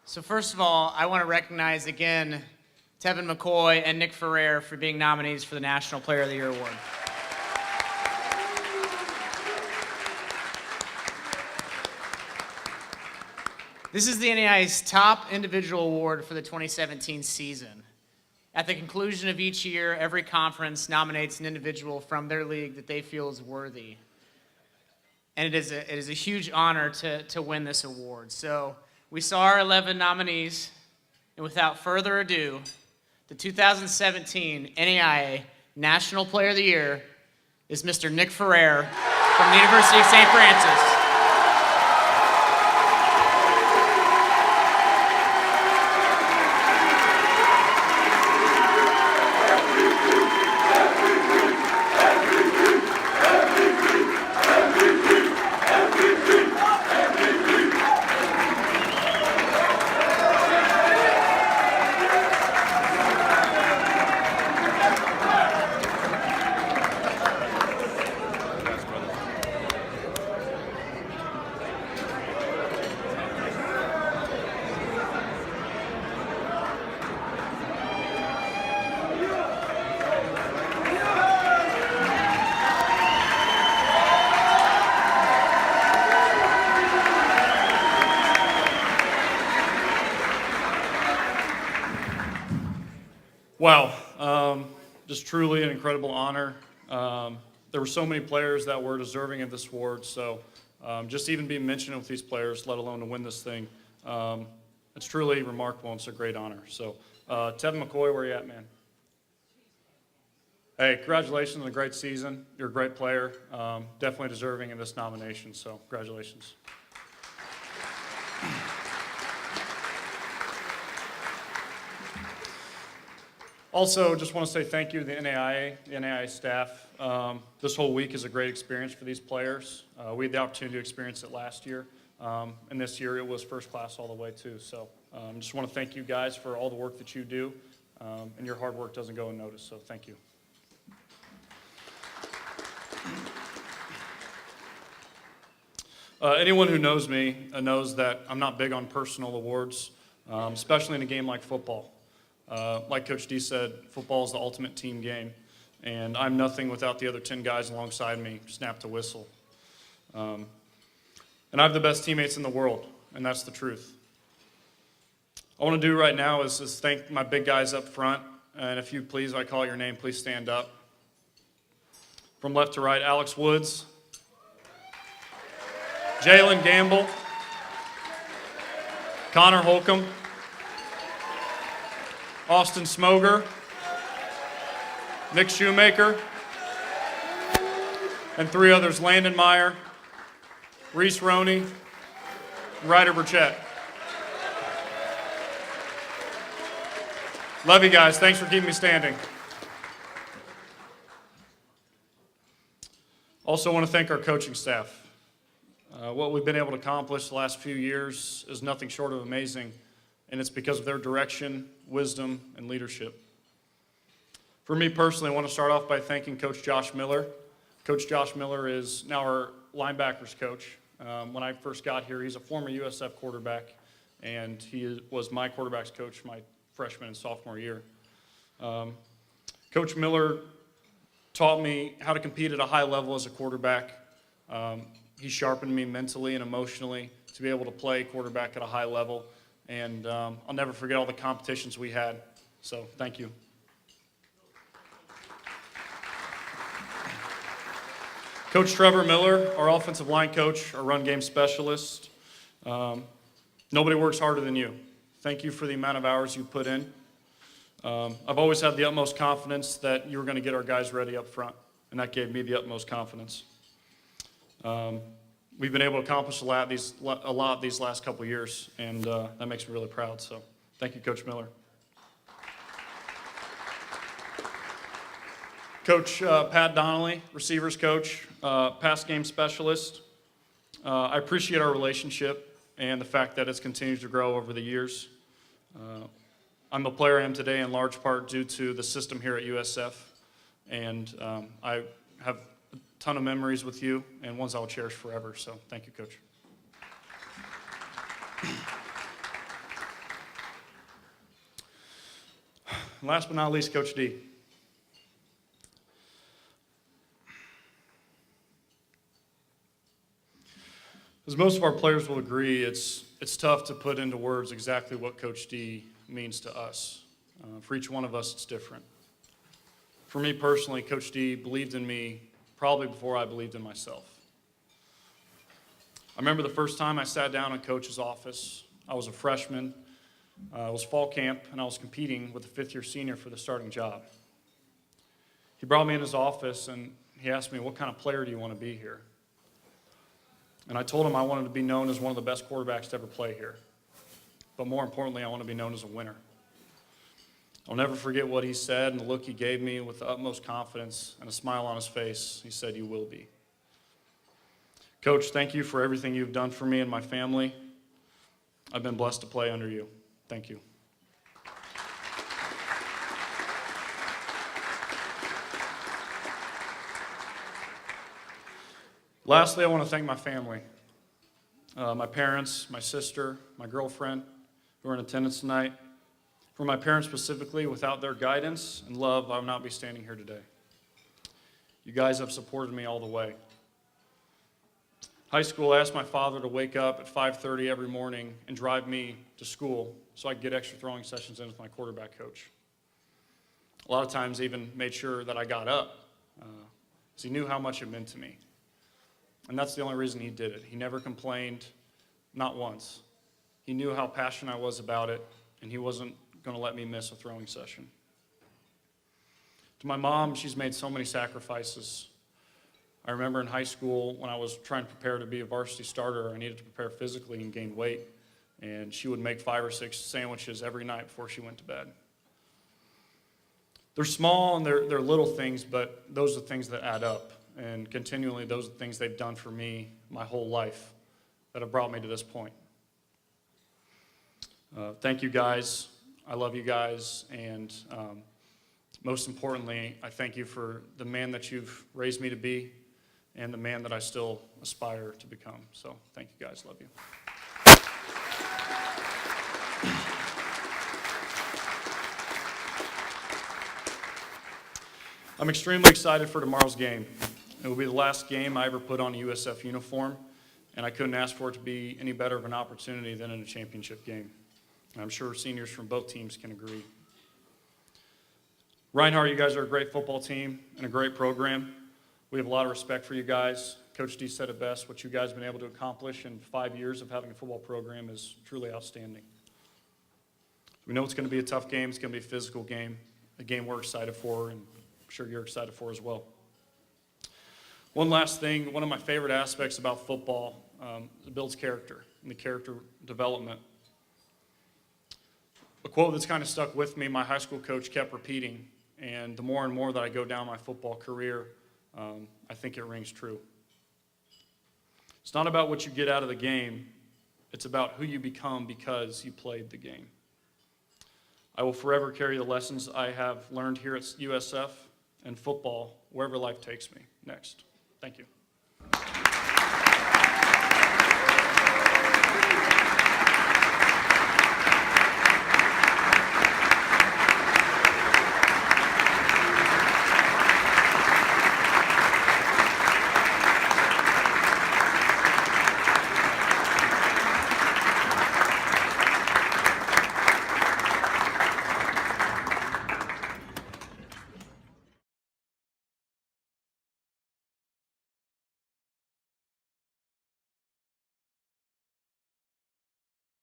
So first of all, I want to recognize again Tevin McCoy and Nick Ferrer for being nominees for the National Player of the Year Award. This is the NAIA's top individual award for the 2017 season. At the conclusion of each year, every conference nominates an individual from their league that they feel is worthy. And it is a huge honor to win this award. So we saw our 11 nominees, and without further ado, the 2017 NAIA National Player of the Year is Mr. Nick Ferrer from the University of St. Francis. Wow, just truly an incredible honor. There were so many players that were deserving of this award, so just even being mentioned with these players, let alone to win this thing, it's truly remarkable and it's a great honor. So, Tevin McCoy, where are you at, man? Hey, congratulations on a great season. You're a great player, definitely deserving of this nomination, so congratulations. Also, just want to say thank you to the NAIA staff. This whole week is a great experience for these players. We had the opportunity to experience it last year, and this year it was first class all the way too. So just want to thank you guys for all the work that you do, and your hard work doesn't go unnoticed, so thank you. Anyone who knows me knows that I'm not big on personal awards, especially in a game like football. Like Coach D said, football is the ultimate team game, and I'm nothing without the other 10 guys alongside me, snap to whistle. And I have the best teammates in the world, and that's the truth. All I want to do right now is thank my big guys up front, and if you please, I call your name, please stand up. From left to right, Alex Woods, Jalen Gamble, Connor Holcomb, Austin Smoger, Nick Shoemaker, and 3 others, Landon Meyer, Reese Roney, Ryder Burchett. Love you guys. Thanks for keeping me standing. Also want to thank our coaching staff. What we've been able to accomplish the last few years is nothing short of amazing, and it's because of their direction, wisdom, and leadership. For me personally, I want to start off by thanking Coach Josh Miller. Coach Josh Miller is now our linebackers coach. When I first got here, he's a former USF quarterback, and he was my quarterback's coach my freshman and sophomore year. Coach Miller taught me how to compete at a high level as a quarterback. He sharpened me mentally and emotionally to be able to play quarterback at a high level. And I'll never forget all the competitions we had. So thank you. Coach Trevor Miller, our offensive line coach, our run game specialist. Nobody works harder than you. Thank you for the amount of hours you put in. I've always had the utmost confidence that you were going to get our guys ready up front, and that gave me the utmost confidence. We've been able to accomplish a lot these last couple of years, and that makes me really proud. So thank you, Coach Miller. Coach Pat Donnelly, receivers coach, pass game specialist. I appreciate our relationship and the fact that it's continued to grow over the years. I'm the player I am today in large part due to the system here at USF, and I have a ton of memories with you and ones I'll cherish forever, so thank you, Coach. And last but not least, Coach D. As most of our players will agree, it's tough to put into words exactly what Coach D means to us. For each one of us, it's different. For me personally, Coach D believed in me probably before I believed in myself. I remember the first time I sat down in Coach's office. I was a freshman. It was fall camp, and I was competing with a fifth-year senior for the starting job. He brought me in his office, and he asked me, "What kind of player do you want to be here?" And I told him I wanted to be known as one of the best quarterbacks to ever play here. But more importantly, I want to be known as a winner. I'll never forget what he said and the look he gave me with the utmost confidence and a smile on his face. He said, "You will be." Coach, thank you for everything you've done for me and my family. I've been blessed to play under you. Thank you. Lastly, I want to thank my family, my parents, my sister, my girlfriend, who are in attendance tonight. For my parents specifically, without their guidance and love, I would not be standing here today. You guys have supported me all the way. High school, I asked my father to wake up at 5:30 every morning and drive me to school so I could get extra throwing sessions in with my quarterback coach. A lot of times even made sure that I got up because he knew how much it meant to me. And that's the only reason he did it. He never complained, not once. He knew how passionate I was about it, and he wasn't going to let me miss a throwing session. To my mom, she's made so many sacrifices. I remember in high school when I was trying to prepare to be a varsity starter, I needed to prepare physically and gain weight, and she would make 5 or 6 sandwiches every night before she went to bed. They're small and they're little things, but those are the things that add up. And continually, those are the things they've done for me my whole life that have brought me to this point. Thank you guys. I love you guys. And most importantly, I thank you for the man that you've raised me to be and the man that I still aspire to become. So thank you guys. Love you. I'm extremely excited for tomorrow's game. It will be the last game I ever put on a USF uniform, and I couldn't ask for it to be any better of an opportunity than in a championship game. And I'm sure seniors from both teams can agree. Reinhardt, you guys are a great football team and a great program. We have a lot of respect for you guys. Coach D said it best. What you guys have been able to accomplish in 5 years of having a football program is truly outstanding. We know it's going to be a tough game. It's going to be a physical game, a game we're excited for, and I'm sure you're excited for as well. One last thing, one of my favorite aspects about football, it builds character and the character development. A quote that's kind of stuck with me, my high school coach kept repeating, and the more and more that I go down my football career, I think it rings true. It's not about what you get out of the game, it's about who you become because you played the game. I will forever carry the lessons I have learned here at USF and football wherever life takes me next. Thank you.